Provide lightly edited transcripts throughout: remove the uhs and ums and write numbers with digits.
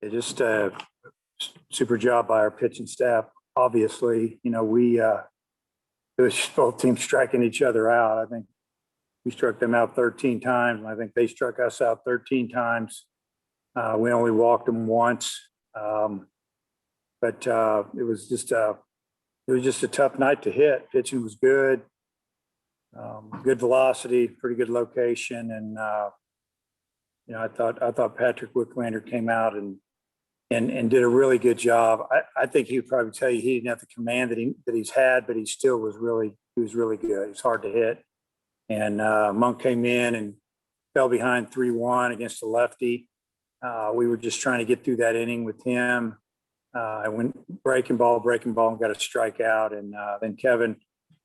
It just super job by our pitching staff. Obviously, it was both teams striking each other out. I think we struck them out 13 times, and I think they struck us out 13 times. We only walked them once, but it was just a tough night to hit. Pitching was good, good velocity, pretty good location, and I thought Patrick Wicklander came out and did a really good job. I think he would probably tell you he didn't have the command that he's had, but he still was really good. He's hard to hit. And Monke came in and fell behind 3-1 against a lefty. We were just trying to get through that inning with him. I went breaking ball, and got a strikeout. And then Kevin,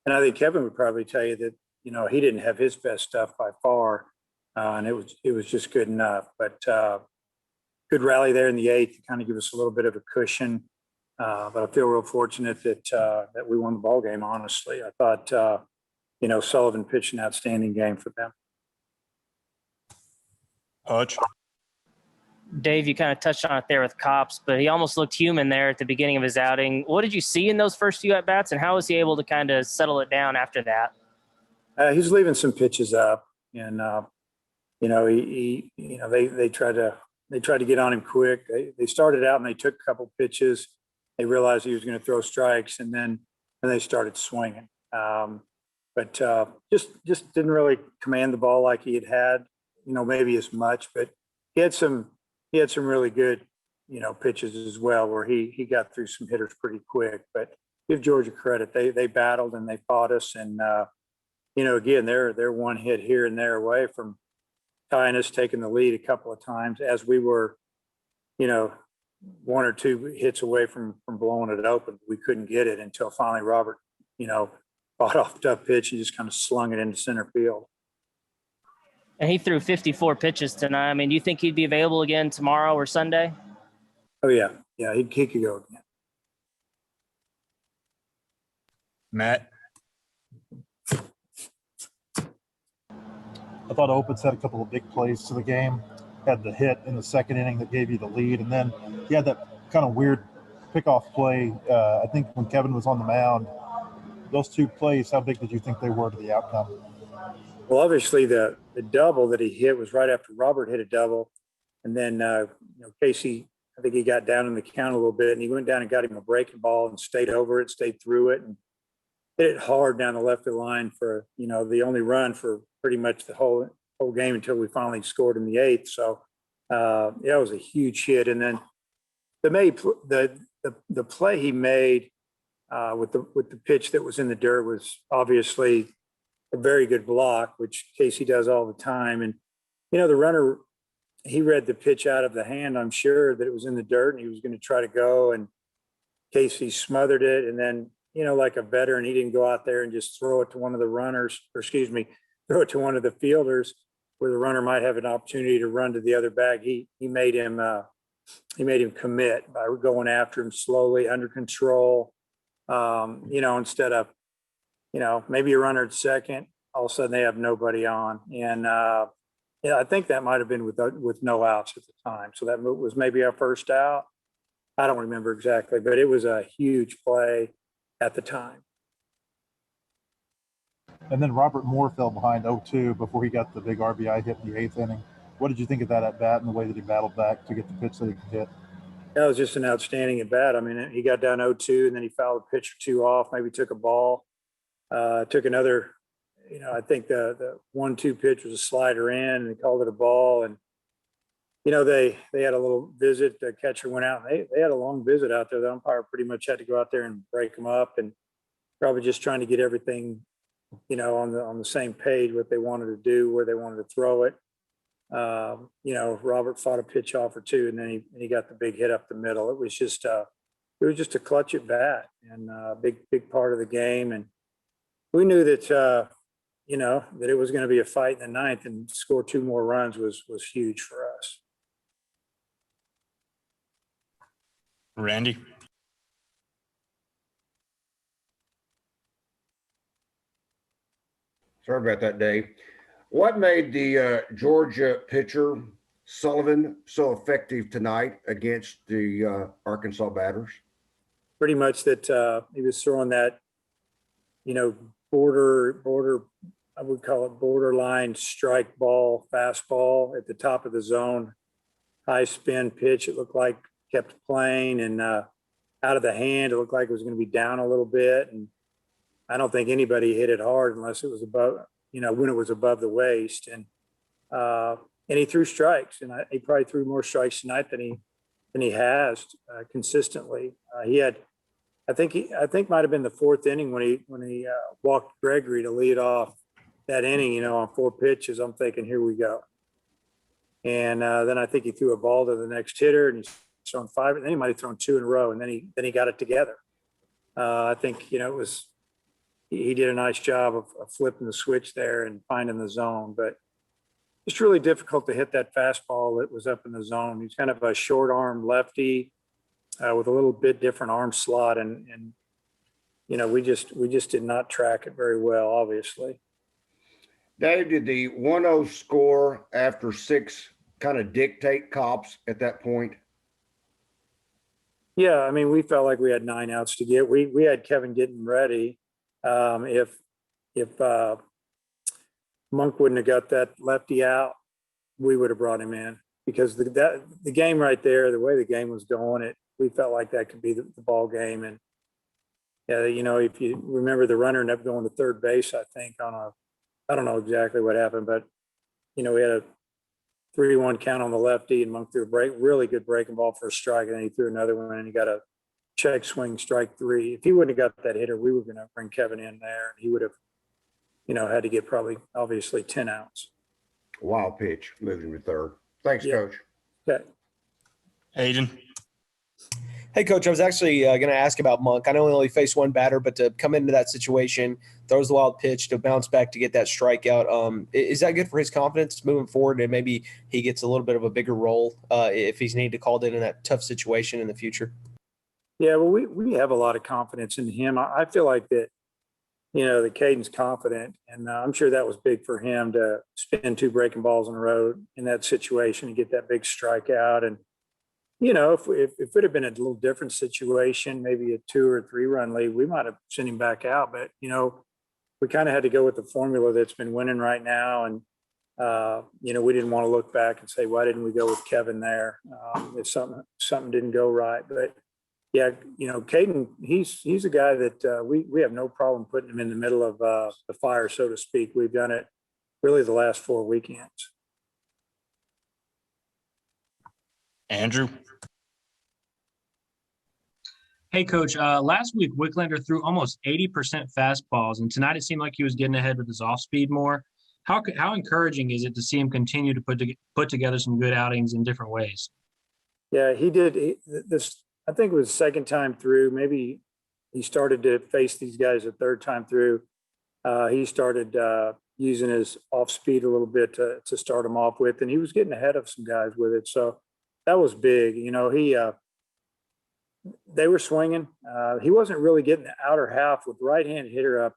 and I think Kevin would probably tell you that, he didn't have his best stuff by far. And it was just good enough. But good rally there in the eighth to kind of give us a little bit of a cushion. But I feel real fortunate that we won the ball game, honestly. I thought, Sullivan pitched an outstanding game for them. Hutch. Dave, you kind of touched on it there with Kopps, but he almost looked human there at the beginning of his outing. What did you see in those first few at-bats, and how was he able to kind of settle it down after that? He's leaving some pitches up, and they tried to get on him quick. They started out and they took a couple pitches. They realized he was going to throw strikes, and then they started swinging. But just didn't really command the ball like he had, maybe as much. But he had some really good, pitches as well, where he got through some hitters pretty quick. But give Georgia credit; they battled and they fought us, and again, they're one hit here and there away from tying us, taking the lead a couple of times as we were, one or two hits away from blowing it open. We couldn't get it until finally Robert, fought off a tough pitch and just kind of slung it into center field. And he threw 54 pitches tonight. I mean, do you think he'd be available again tomorrow or Sunday? Oh, yeah. Yeah, he could go again. Matt? I thought Oppitz had a couple of big plays to the game. Had the hit in the second inning that gave you the lead, and then he had that kind of weird pickoff play. I think when Kevin was on the mound, those two plays, how big did you think they were to the outcome? Well, obviously the double that he hit was right after Robert hit a double, and then Casey, I think he got down in the count a little bit, and he went down and got him a breaking ball and stayed through it, and hit it hard down the left of the line for the only run for pretty much the whole game until we finally scored in the eighth. So it was a huge hit, and then the play he made with the pitch that was in the dirt was obviously a very good block, which Casey does all the time. And the runner, he read the pitch out of the hand. I'm sure that it was in the dirt, and he was going to try to go, and Casey smothered it, and then like a veteran, he didn't go out there and just throw it to one of the runners, throw it to one of the fielders where the runner might have an opportunity to run to the other bag. He made him commit by going after him slowly, under control. Instead of maybe a runner at second, all of a sudden they have nobody on, and I think that might have been with no outs at the time. So that was maybe our first out. I don't remember exactly, but it was a huge play at the time. And then Robert Moore fell behind 0-2 before he got the big RBI hit in the eighth inning. What did you think of that at bat and the way that he battled back to get the pitch that he could hit? That was just an outstanding at bat. I mean, he got down 0-2 and then he fouled a pitch or two off, maybe took a ball, took another, I think the 1-2 pitch was a slider in, and he called it a ball. And, they had a little visit. The catcher went out, and they had a long visit out there. The umpire pretty much had to go out there and break them up, and probably just trying to get everything, on the same page, what they wanted to do, where they wanted to throw it. Robert fought a pitch off or two, and then he got the big hit up the middle. It was just a clutch at bat, and a big part of the game. And we knew that, that it was going to be a fight in the ninth, and score two more runs was huge for us. Randy? Sorry about that, Dave. What made the Georgia pitcher Sullivan so effective tonight against the Arkansas batters? Pretty much that he was throwing that, border, I would call it borderline strike ball, fastball at the top of the zone, high spin pitch. It looked like kept playing, and out of the hand, it looked like it was going to be down a little bit. And I don't think anybody hit it hard unless it was above, when it was above the waist. And he threw strikes, and he probably threw more strikes tonight than he has consistently. He had, I think might have been the fourth inning when he walked Gregory to lead off that inning. On 4 pitches, I'm thinking, here we go. And then I think he threw a ball to the next hitter, and he's thrown 5, and then he might have thrown 2 in a row, and then he got it together. I think it was he did a nice job of flipping the switch there and finding the zone, but it's really difficult to hit that fastball that was up in the zone. He's kind of a short arm lefty with a little bit different arm slot, and we just did not track it very well, obviously. Dave, did the 1-0 score after 6 kind of dictate Kopps at that point? Yeah, I mean, we felt like we had 9 outs to get. We had Kevin getting ready. If Monk wouldn't have got that lefty out, we would have brought him in, because the game right there, the way the game was going, we felt like that could be the ball game. And if you remember, the runner ended up going to third base, I think, I don't know exactly what happened, but we had a 3-1 count on the lefty, and Monk threw a really good breaking ball for a strike, and then he threw another one, and he got a check swing, strike 3. If he wouldn't have got that hitter, we were going to bring Kevin in there, and he would have, had to get probably obviously 10 outs. Wild pitch, moving to third. Thanks, Yeah. Coach. Okay. Aiden. Hey, Coach, I was actually going to ask about Monk. I know he only faced 1 batter, but to come into that situation, throws the wild pitch, to bounce back to get that strikeout, is that good for his confidence moving forward, and maybe he gets a little bit of a bigger role if he's needed to call in that tough situation in the future? Yeah, well, we have a lot of confidence in him. I feel like that, that Caden's confident, and I'm sure that was big for him to spin 2 breaking balls in a row in that situation and get that big strikeout. And if it had been a little different situation, maybe a 2 or 3 run lead, we might have sent him back out. But, we kind of had to go with the formula that's been winning right now. And, we didn't want to look back and say, why didn't we go with Kevin there if something didn't go right. But, yeah, Caden, he's a guy that we have no problem putting him in the middle of the fire, so to speak. We've done it really the last 4 weekends. Andrew. Hey, Coach. Last week, Wicklander threw almost 80% fastballs, and tonight it seemed like he was getting ahead with his off-speed more. How encouraging is it to see him continue to put together some good outings in different ways? Yeah, he did. I think it was the second time through. Maybe he started to face these guys a third time through. He started using his off-speed a little bit to start him off with, and he was getting ahead of some guys with it. So that was big. They were swinging. He wasn't really getting the outer half with right-hand hitter up.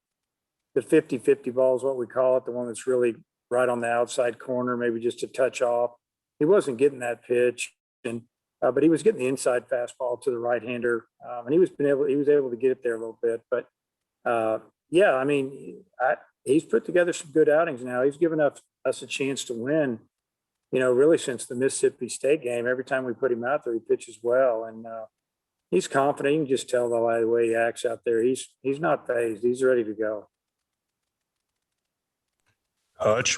The 50-50 ball is what we call it, the one that's really right on the outside corner, maybe just a touch off. He wasn't getting that pitch, and but he was getting the inside fastball to the right-hander, and he was able to get it there a little bit. But yeah, I mean, he's put together some good outings now. He's given us a chance to win. Really since the Mississippi State game. Every time we put him out there, he pitches well, and he's confident. You can just tell the way he acts out there. He's not phased. He's ready to go. Hutch.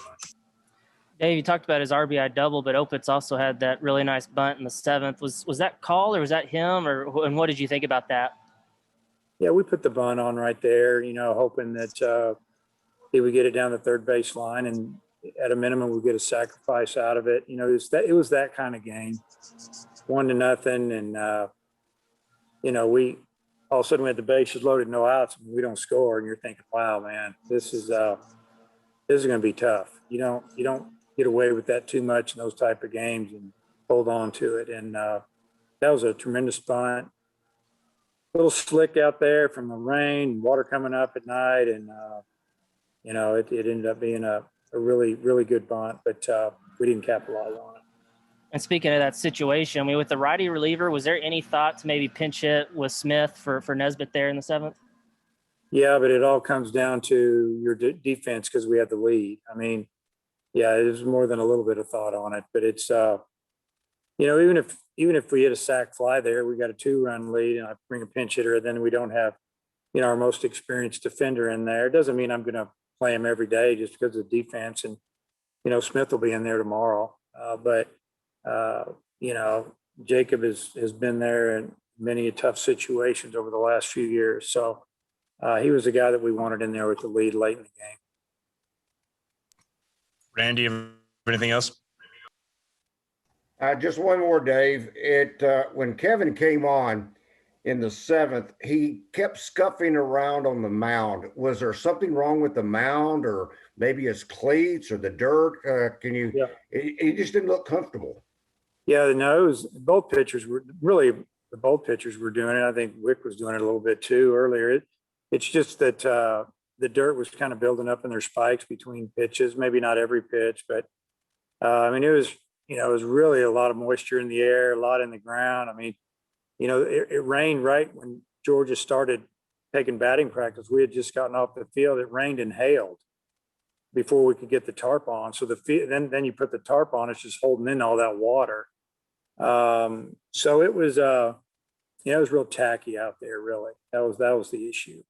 Dave, you talked about his RBI double, but Oppitz also had that really nice bunt in the 7th. Was that call, or was that him, and what did you think about that? Yeah, we put the bunt on right there, hoping that he would get it down the third base line, and at a minimum we'd get a sacrifice out of it. It was that kind of game, 1-0, and we all of a sudden we had the bases loaded, no outs, and we don't score, and you're thinking, wow, man, this is going to be tough. You don't get away with that too much in those type of games and hold on to it. And that was a tremendous bunt. A little slick out there from the rain, water coming up at night, and it ended up being a really, really good bunt, but we didn't capitalize on it. And speaking of that situation, I mean, with the righty reliever, was there any thought to maybe pinch hit with Smith for Nesbitt there in the 7th? Yeah, but it all comes down to your defense because we had the lead. I mean, yeah, it was more than a little bit of thought on it, but it's even if we hit a sac fly there, we got a 2-run lead, and I bring a pinch hitter, and then we don't have our most experienced defender in there. It doesn't mean I'm going to play him every day just because of defense, and Smith will be in there tomorrow. But Jacob has been there in many tough situations over the last few years, so he was the guy that we wanted in there with the lead late in the game. Randy, you have anything else? Just one more, Dave. When Kevin came on in the 7th, he kept scuffing around on the mound. Was there something wrong with the mound, or maybe his cleats or the dirt? Yeah. He just didn't look comfortable. Yeah, both pitchers were doing it. I think Wick was doing it a little bit too earlier. It's just that the dirt was kind of building up in their spikes between pitches. Maybe not every pitch, but I mean, it was really a lot of moisture in the air, a lot in the ground. I mean, it rained right when Georgia started taking batting practice. We had just gotten off the field. It rained and hailed before we could get the tarp on. So then you put the tarp on, it's just holding in all that water. So it was, it was real tacky out there. Really, that was the issue.